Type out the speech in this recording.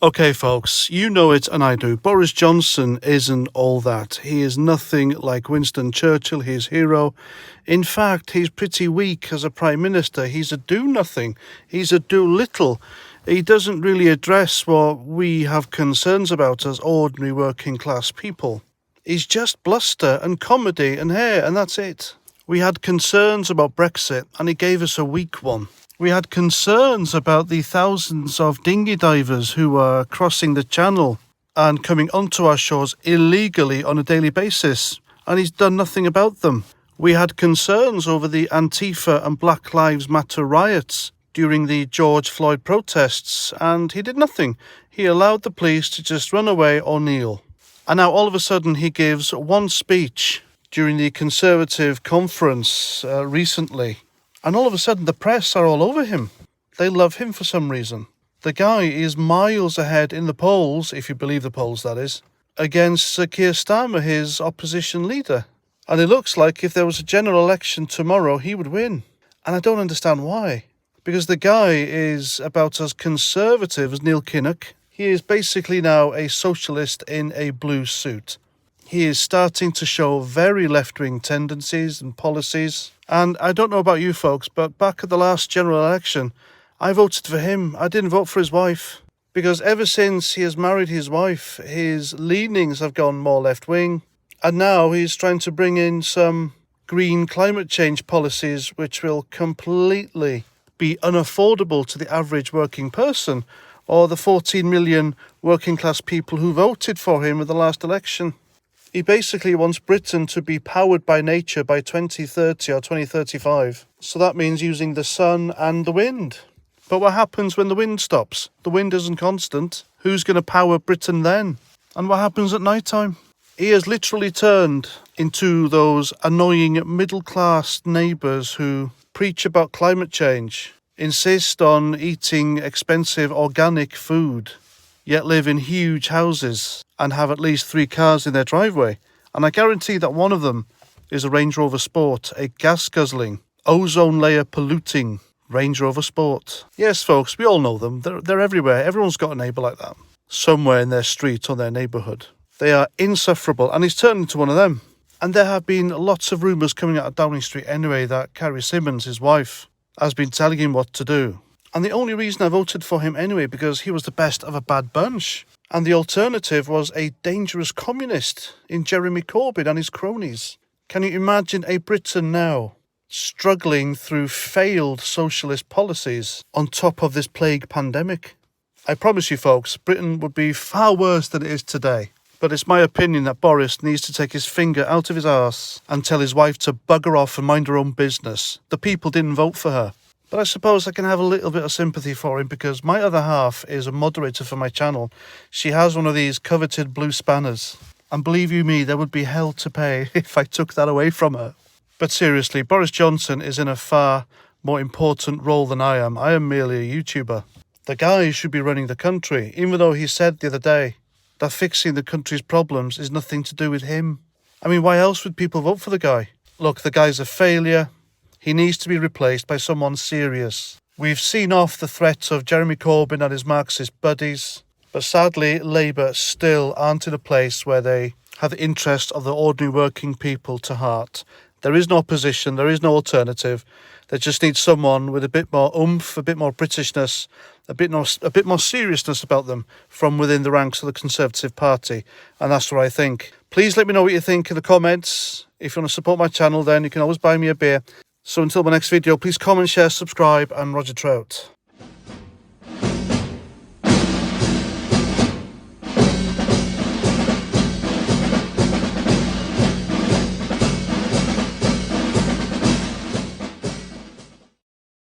Okay, folks, you know it and I do. Boris Johnson isn't all that. He is nothing like Winston Churchill, his hero. In fact, he's pretty weak as a Prime Minister. He's a do-nothing. He's a do-little. He doesn't really address what we have concerns about as ordinary working class people. He's just bluster and comedy and hair, and that's it. We had concerns about Brexit, and he gave us a weak one. We had concerns about the thousands of dinghy divers who are crossing the channel and coming onto our shores illegally on a daily basis, and he's done nothing about them. We had concerns over the Antifa and Black Lives Matter riots during the George Floyd protests, and he did nothing. He allowed the police to just run away or kneel. And now all of a sudden he gives one speech during the Conservative conference recently. And all of a sudden, the press are all over him. They love him for some reason. The guy is miles ahead in the polls, if you believe the polls, that is, against Sir Keir Starmer, his opposition leader. And it looks like if there was a general election tomorrow, he would win. And I don't understand why. Because the guy is about as conservative as Neil Kinnock. He is basically now a socialist in a blue suit. He is starting to show very left-wing tendencies and policies. And I don't know about you folks, but back at the last general election, I voted for him. I didn't vote for his wife. Because ever since he has married his wife, his leanings have gone more left-wing. And now he's trying to bring in some green climate change policies which will completely be unaffordable to the average working person or the 14 million working class people who voted for him at the last election. He basically wants Britain to be powered by nature by 2030 or 2035. So that means using the sun and the wind. But what happens when the wind stops? The wind isn't constant. Who's going to power Britain then? And what happens at night time? He has literally turned into those annoying middle-class neighbours who preach about climate change, insist on eating expensive organic food, yet live in huge houses and have at least 3 cars in their driveway. And I guarantee that one of them is a Range Rover Sport, a gas-guzzling, ozone layer polluting Range Rover Sport. Yes, folks, we all know them. They're everywhere. Everyone's got a neighbour like that, somewhere in their street or their neighbourhood. They are insufferable, and he's turned into one of them. And there have been lots of rumours coming out of Downing Street anyway that Carrie Symonds, his wife, has been telling him what to do. And the only reason I voted for him anyway, because he was the best of a bad bunch. And the alternative was a dangerous communist in Jeremy Corbyn and his cronies. Can you imagine a Britain now struggling through failed socialist policies on top of this plague pandemic? I promise you folks, Britain would be far worse than it is today. But it's my opinion that Boris needs to take his finger out of his arse and tell his wife to bugger off and mind her own business. The people didn't vote for her. But I suppose I can have a little bit of sympathy for him because my other half is a moderator for my channel. She has one of these coveted blue spanners. And believe you me, there would be hell to pay if I took that away from her. But seriously, Boris Johnson is in a far more important role than I am. I am merely a YouTuber. The guy should be running the country, even though he said the other day that fixing the country's problems is nothing to do with him. I mean, why else would people vote for the guy? Look, the guy's a failure. He needs to be replaced by someone serious. We've seen off the threat of Jeremy Corbyn and his Marxist buddies, but sadly, Labour still aren't in a place where they have the interests of the ordinary working people to heart. There is no opposition, there is no alternative. They just need someone with a bit more oomph, a bit more Britishness, a bit more seriousness about them from within the ranks of the Conservative Party. And that's what I think. Please let me know what you think in the comments. If you want to support my channel, then you can always buy me a beer. So until my next video, please comment, share, subscribe, and Roger Trout.